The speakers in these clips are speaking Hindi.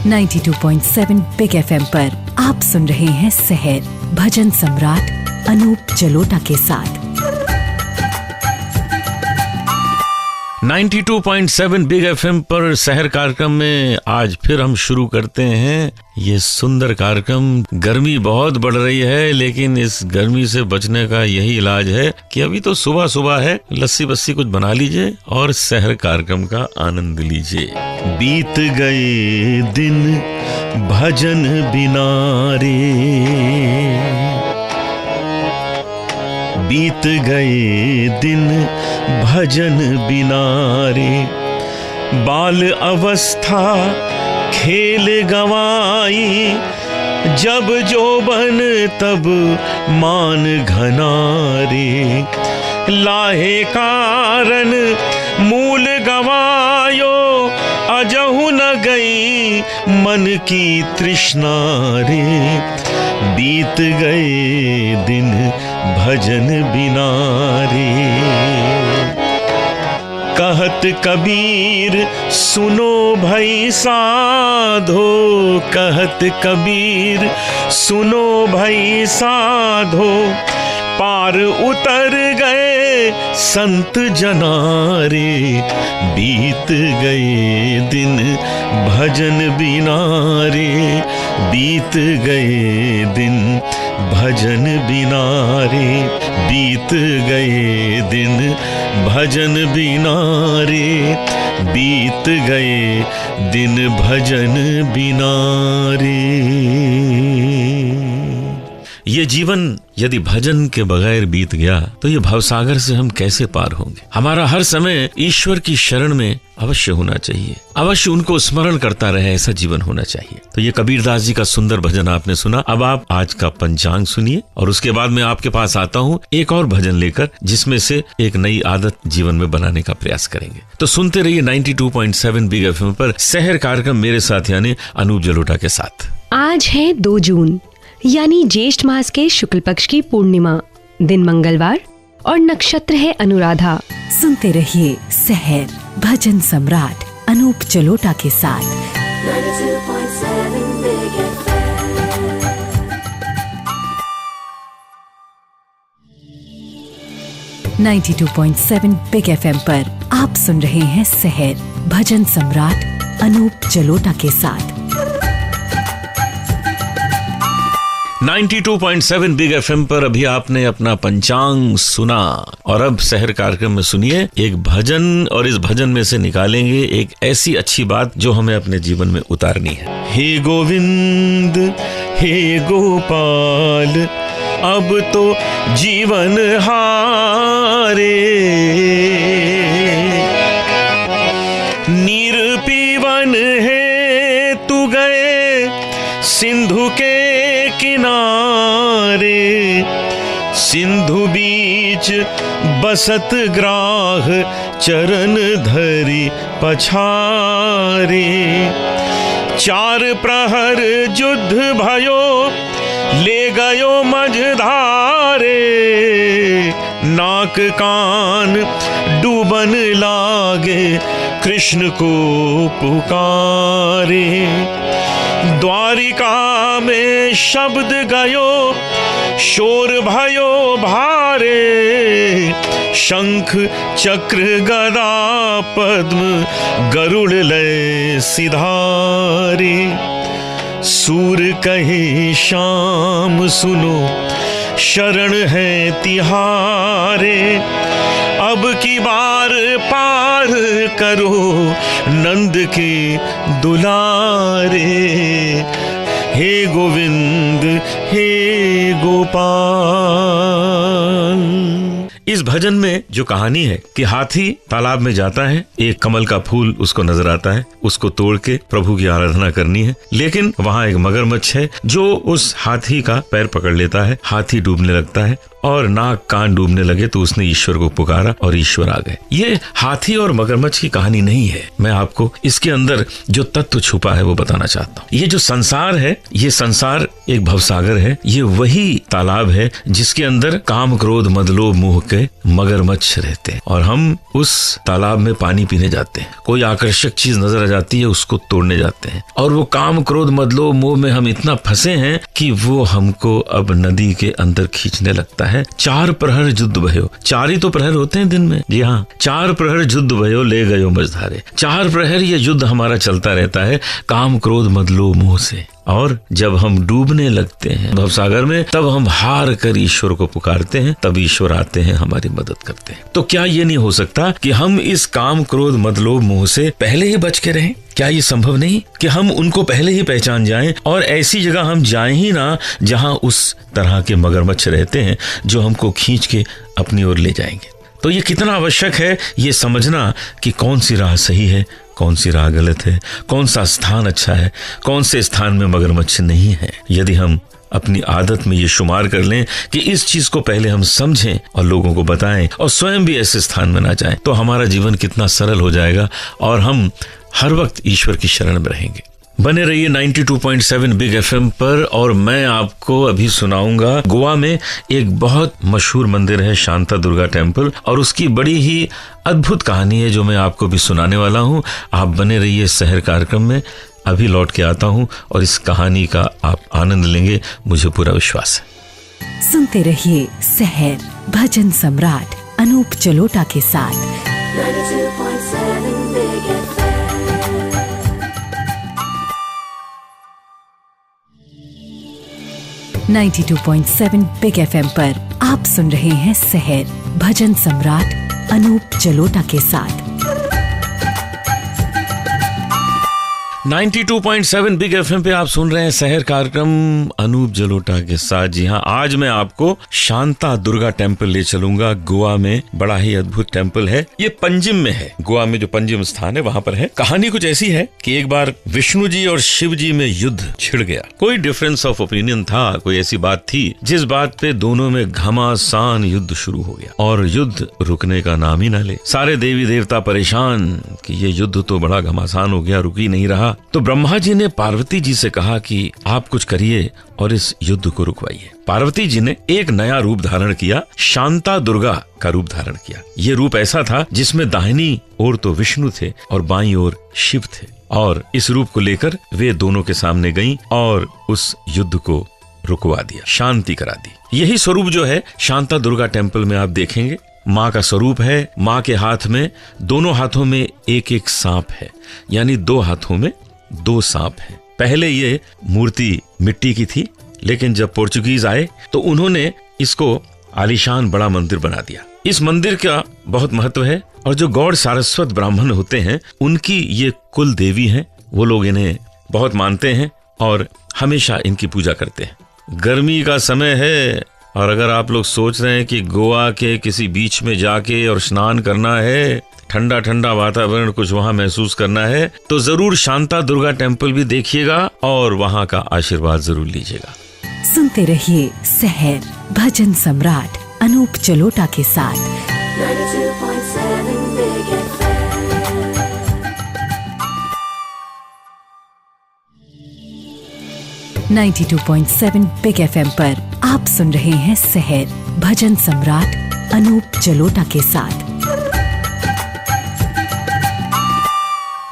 92.7 बिग FM पर आप सुन रहे हैं सहर भजन सम्राट अनूप जलोटा के साथ। 92.7 बिग FM पर सहर कार्यक्रम में आज फिर हम शुरू करते हैं ये सुंदर कार्यक्रम। गर्मी बहुत बढ़ रही है, लेकिन इस गर्मी से बचने का यही इलाज है कि अभी तो सुबह सुबह है, लस्सी बस्सी कुछ बना लीजिए और सहर कार्यक्रम का आनंद लीजिए। बीत गए दिन भजन बिना रे, बीत गए दिन भजन बिना रे, बाल अवस्था खेल गवाई, जब जोबन तब मान घना रे, लाहे कारण मूल गवायो, अजहु न गई मन की तृष्णा रे, बीत गए दिन भजन बिना रे। कहत कबीर सुनो भई साधो, कहत कबीर सुनो भई साधो, पार उतर गए संत जनारे, बीत गए दिन भजन बिना रे, बीत गए दिन भजन बिना रे, बीत गए दिन भजन बिना रे, बीत गए दिन भजन बिना रे। ये जीवन यदि भजन के बगैर बीत गया तो ये भवसागर से हम कैसे पार होंगे। हमारा हर समय ईश्वर की शरण में अवश्य होना चाहिए, अवश्य उनको स्मरण करता रहे, ऐसा जीवन होना चाहिए। तो ये कबीरदास जी का सुंदर भजन आपने सुना। अब आप आज का पंचांग सुनिए और उसके बाद मैं आपके पास आता हूँ एक और भजन लेकर, जिसमें से एक नई आदत जीवन में बनाने का प्रयास करेंगे। तो सुनते रहिए 92.7 बिग FM पर सहर कार्यक्रम मेरे साथ यानी अनूप जलोटा के साथ। आज है 2 जून यानी ज्येष्ठ मास के शुक्ल पक्ष की पूर्णिमा, दिन मंगलवार और नक्षत्र है अनुराधा। सुनते रहिए सहर भजन सम्राट अनूप जलोटा के साथ। 92.7 बिग FM पर आप सुन रहे हैं सहर भजन सम्राट अनूप जलोटा के साथ। 92.7 बिग FM पर अभी आपने अपना पंचांग सुना और अब सहर कार्यक्रम में सुनिए एक भजन, और इस भजन में से निकालेंगे एक ऐसी अच्छी बात जो हमें अपने जीवन में उतारनी है। हे गोविंद हे गोपाल, अब तो जीवन हारे, नीर पीवन है तू गए सिंधु के किनारे, सिंधु बीच बसत ग्राह चरण धरी पछारे, 4 प्रहर युद्ध भयो ले गयो मझधारे, नाक कान डूबन लागे कृष्ण को पुकारे, द्वारिका में शब्द गयो शोर भयो भारे, शंख चक्र गदा पद्म गरुड़ लय सिधारे, सूर कहे शाम सुनो शरण है तिहारे, अब की बार पार करो नंद के दुलारे, हे गोविंद हे गोपाल। इस भजन में जो कहानी है कि हाथी तालाब में जाता है, एक कमल का फूल उसको नजर आता है, उसको तोड़ के प्रभु की आराधना करनी है, लेकिन वहाँ एक मगरमच्छ है जो उस हाथी का पैर पकड़ लेता है, हाथी डूबने लगता है और नाक कान डूबने लगे तो उसने ईश्वर को पुकारा और ईश्वर आ गए। ये हाथी और मगरमच्छ की कहानी नहीं है, मैं आपको इसके अंदर जो तत्व छुपा है वो बताना चाहता हूँ। ये जो संसार है, ये संसार एक भवसागर है। ये वही तालाब है जिसके अंदर काम क्रोध मद लोभ मोह के मगरमच्छ रहते हैं और हम उस तालाब में पानी पीने जाते हैं। कोई आकर्षक चीज नजर आ जाती है, उसको तोड़ने जाते हैं और वो काम क्रोध मद लोभ मोह में हम इतना फंसे हैं कि वो हमको अब नदी के अंदर खींचने लगता है। 4 प्रहर युद्ध भयो, 4 ही तो प्रहर होते हैं दिन में। जी हाँ, 4 प्रहर युद्ध भयो ले गयो मझधारे। 4 प्रहर ये युद्ध हमारा चलता रहता है काम क्रोध मद लोभ मोह से। और जब हम डूबने लगते हैं भवसागर में, तब हम हार कर ईश्वर को पुकारते हैं, तब ईश्वर आते हैं, हमारी मदद करते हैं। तो क्या ये नहीं हो सकता कि हम इस काम क्रोध मद लोभ मोह से पहले ही बच के रहें? क्या ये संभव नहीं कि हम उनको पहले ही पहचान जाएं और ऐसी जगह हम जाएं ही ना जहां उस तरह के मगरमच्छ रहते हैं जो हमको खींच के अपनी ओर ले जाएंगे? तो ये कितना आवश्यक है ये समझना कि कौन सी राह सही है, कौन सी राह गलत है, कौन सा स्थान अच्छा है, कौन से स्थान में मगरमच्छ नहीं है। यदि हम अपनी आदत में ये शुमार कर लें कि इस चीज को पहले हम समझें और लोगों को बताएं और स्वयं भी ऐसे स्थान में ना जाएं, तो हमारा जीवन कितना सरल हो जाएगा और हम हर वक्त ईश्वर की शरण में रहेंगे। बने रहिए 92.7 बिग एफएम पर और मैं आपको अभी सुनाऊंगा गोवा में एक बहुत मशहूर मंदिर है शांता दुर्गा टेम्पल और उसकी बड़ी ही अद्भुत कहानी है जो मैं आपको भी सुनाने वाला हूं। आप बने रहिए शहर कार्यक्रम में, अभी लौट के आता हूं और इस कहानी का आप आनंद लेंगे, मुझे पूरा विश्वास है। सुनते रहिए शहर भजन सम्राट अनूप जलोटा के साथ 92.7 Big FM. 92.7 बिग एफएम पर आप सुन रहे हैं शहर भजन सम्राट अनूप जलोटा के साथ। 92.7 बिग एफएम पे आप सुन रहे हैं शहर कार्यक्रम अनूप जलोटा के साथ। जी हाँ, आज मैं आपको शांता दुर्गा टेम्पल ले चलूंगा। गोवा में बड़ा ही अद्भुत टेम्पल है। ये पंजिम में है, गोवा में जो पंजिम स्थान है वहाँ पर है। कहानी कुछ ऐसी है कि एक बार विष्णु जी और शिव जी में युद्ध छिड़ गया। कोई डिफरेंस ऑफ ओपिनियन था, कोई ऐसी बात थी जिस बात पे दोनों में घमासान युद्ध शुरू हो गया और युद्ध रुकने का नाम ही न ले। सारे देवी देवता परेशान कि ये युद्ध तो बड़ा घमासान हो गया, रुक ही नहीं रहा। तो ब्रह्मा जी ने पार्वती जी से कहा कि आप कुछ करिए और इस युद्ध को रुकवाइए। पार्वती जी ने एक नया रूप धारण किया, शांता दुर्गा का रूप धारण किया। ये रूप ऐसा था जिसमें दाहिनी ओर तो विष्णु थे और बाईं ओर शिव थे और इस रूप को लेकर वे दोनों के सामने गईं और उस युद्ध को रुकवा दिया, शांति करा दी। यही स्वरूप जो है शांता दुर्गा टेम्पल में आप देखेंगे, माँ का स्वरूप है। माँ के हाथ में, दोनों हाथों में एक एक सांप है, यानी 2 हाथों में 2 सांप हैं। पहले ये मूर्ति मिट्टी की थी, लेकिन जब पोर्चुगीज आए तो उन्होंने इसको आलीशान बड़ा मंदिर बना दिया। इस मंदिर का बहुत महत्व है और जो गौड़ सारस्वत ब्राह्मण होते हैं उनकी ये कुल देवी हैं। वो लोग इन्हें बहुत मानते हैं और हमेशा इनकी पूजा करते हैं। गर्मी का समय है और अगर आप लोग सोच रहे हैं कि गोवा के किसी बीच में जाके और स्नान करना है, ठंडा ठंडा वातावरण कुछ वहाँ महसूस करना है, तो जरूर शांता दुर्गा टेम्पल भी देखिएगा और वहाँ का आशीर्वाद जरूर लीजिएगा। सुनते रहिए शहर भजन सम्राट अनूप जलोटा के साथ 92.7 Big FM. 92.7 बिग एफएम पर आप सुन रहे हैं शहर भजन सम्राट अनूप जलोटा के साथ।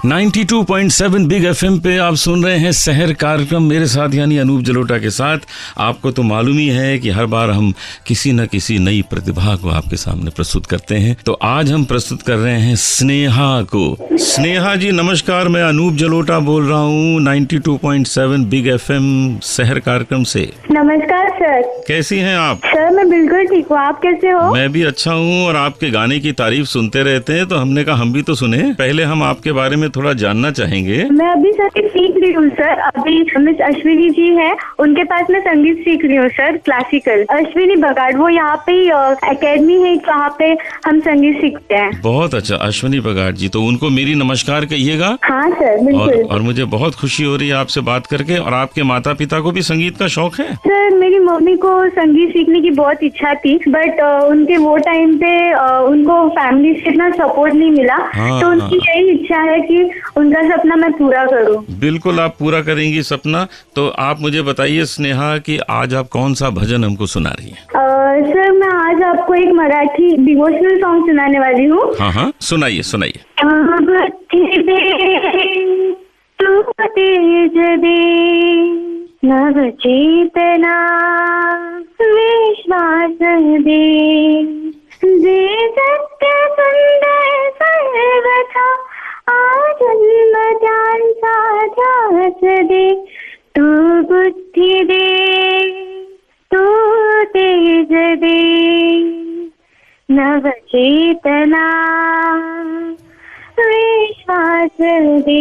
92.7 बिग एफएम पे आप सुन रहे हैं शहर कार्यक्रम मेरे साथ यानी अनूप जलोटा के साथ। आपको तो मालूम ही है कि हर बार हम किसी न किसी नई प्रतिभा को आपके सामने प्रस्तुत करते हैं। तो आज हम प्रस्तुत कर रहे हैं स्नेहा को। स्नेहा जी नमस्कार, मैं अनूप जलोटा बोल रहा हूँ 92.7 बिग एफएम शहर कार्यक्रम से। नमस्कार सर। कैसी हैं आप? सर मैं बिल्कुल ठीक हूँ, आप कैसे हो? मैं भी अच्छा हूँ और आपके गाने की तारीफ सुनते रहते हैं तो हमने कहा हम भी तो सुने। पहले हम आपके बारे में थोड़ा जानना चाहेंगे। मैं अभी सर सीख रही हूँ सर। अभी मिस अश्विनी जी है, उनके पास मैं संगीत सीख रही हूँ सर, क्लासिकल। अश्विनी बगाड़, वो यहाँ पे एकेडमी है, वहाँ पे हम संगीत सीखते हैं। बहुत अच्छा, अश्विनी बगाड़ जी, तो उनको मेरी नमस्कार कहिएगा। हाँ सर बिल्कुल। और मुझे बहुत खुशी हो रही है आपसे बात करके। और आपके माता पिता को भी संगीत का शौक है? सर मेरी मम्मी को संगीत सीखने की बहुत इच्छा थी, बट उनके वो टाइम पे उनको फैमिली से इतना सपोर्ट नहीं मिला। हाँ, तो उनकी यही इच्छा है कि उनका सपना मैं पूरा करूं। बिल्कुल आप पूरा करेंगी सपना। तो आप मुझे बताइए स्नेहा कि आज आप कौन सा भजन हमको सुना रही हैं? सर मैं आज आपको एक मराठी डिवोशनल सॉन्ग सुनाने वाली हूँ। हाँ हाँ, सुनाइए सुनाइए। तू तेज दे नव चेतना विश्वास दे, जे सत्य सुंदर सर्वथा आजन्म त्यांचा ध्यास दे। तू बुद्धी दे, तू तेज दे नव चेतना विश्वास दे।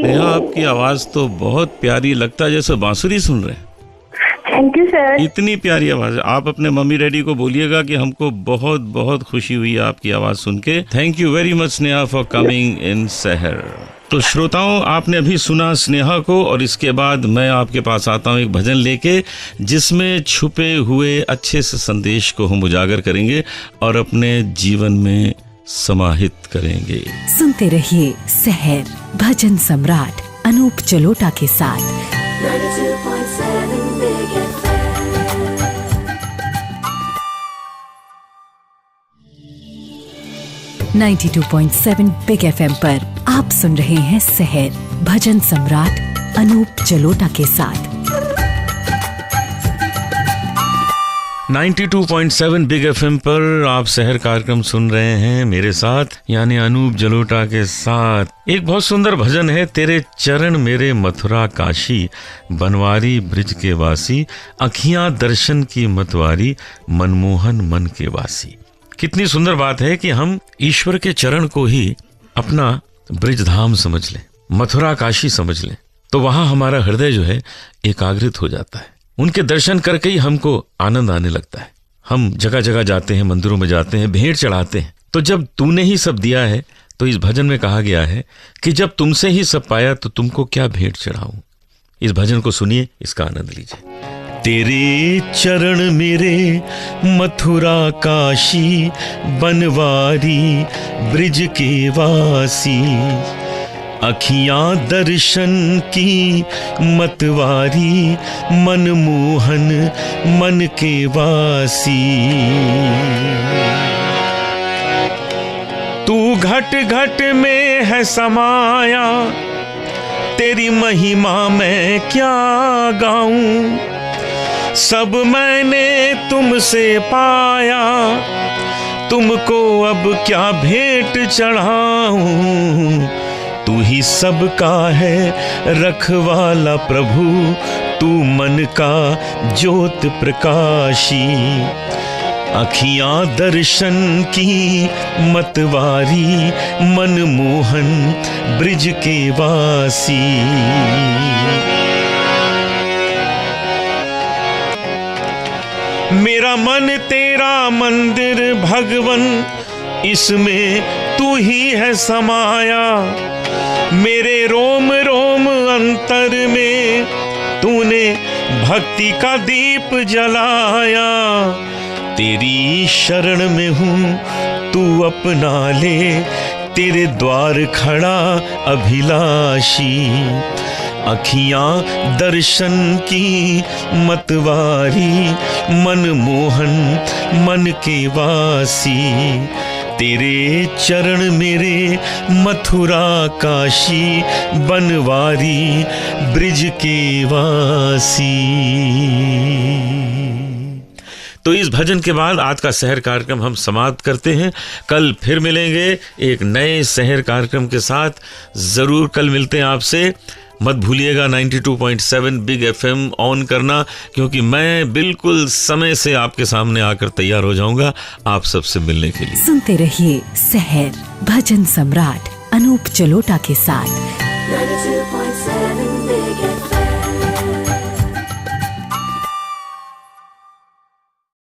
नेहा, आपकी आवाज तो बहुत प्यारी, लगता है जैसे बांसुरी सुन रहे हैं। Thank you sir. इतनी प्यारी आवाज है। आप अपने मम्मी डैडी को बोलिएगा कि हमको बहुत बहुत खुशी हुई है आपकी आवाज सुन के। Thank you very much Sneha for coming in शहर। तो श्रोताओं, आपने अभी सुना स्नेहा को, और इसके बाद मैं आपके पास आता हूँ एक भजन लेके, जिसमें छुपे हुए अच्छे से संदेश को हम उजागर करेंगे और अपने जीवन में समाहित करेंगे। सुनते रहिए सहर भजन सम्राट अनूप जलोटा के साथ। 92.7 Big FM. 92.7 बिग एफएम पर आप सुन रहे हैं सहर भजन सम्राट अनूप जलोटा के साथ। 92.7 बिग एफएम पर आप शहर कार्यक्रम सुन रहे हैं मेरे साथ, यानी अनूप जलोटा के साथ। एक बहुत सुंदर भजन है, तेरे चरण मेरे मथुरा काशी, बनवारी ब्रिज के वासी, अखियां दर्शन की मतवारी, मनमोहन मन के वासी। कितनी सुंदर बात है कि हम ईश्वर के चरण को ही अपना ब्रिजधाम समझ लें, मथुरा काशी समझ लें, तो वहां हमारा हृदय जो है एकाग्रित हो जाता है। उनके दर्शन करके ही हमको आनंद आने लगता है। हम जगह जगह जाते हैं, मंदिरों में जाते हैं, भेंट चढ़ाते हैं। तो जब तूने ही सब दिया है, तो इस भजन में कहा गया है कि जब तुमसे ही सब पाया तो तुमको क्या भेंट चढ़ाऊं। इस भजन को सुनिए, इसका आनंद लीजिए। तेरे चरण मेरे मथुरा काशी, बनवारी ब्रिज के वासी, अखियां दर्शन की मतवारी, मनमोहन मन के वासी। तू घट घट में है समाया, तेरी महिमा मैं क्या गाऊं। सब मैंने तुमसे पाया, तुमको अब क्या भेंट चढ़ाऊं। तू ही सबका है रखवाला प्रभु, तू मन का ज्योत प्रकाशी, अखियां दर्शन की मतवारी, मनमोहन ब्रिज के वासी। मेरा मन तेरा मंदिर भगवन, इसमें तू ही है समाया। मेरे रोम रोम अंतर में तूने भक्ति का दीप जलाया। तेरी शरण में हूँ, तू अपना ले, तेरे द्वार खड़ा अभिलाषी। अखियां दर्शन की मतवारी, मनमोहन मन के वासी। तेरे चरण मेरे मथुरा काशी, बनवारी ब्रिज के वासी। तो इस भजन के बाद आज का शहर कार्यक्रम हम समाप्त करते हैं। कल फिर मिलेंगे एक नए शहर कार्यक्रम के साथ। जरूर कल मिलते हैं आपसे। मत भूलिएगा 92.7 बिग एफएम ऑन करना, क्योंकि मैं बिल्कुल समय से आपके सामने आकर तैयार हो जाऊंगा आप सबसे मिलने के लिए। सुनते रहिए शहर भजन सम्राट अनूप जलोटा के साथ। 92.7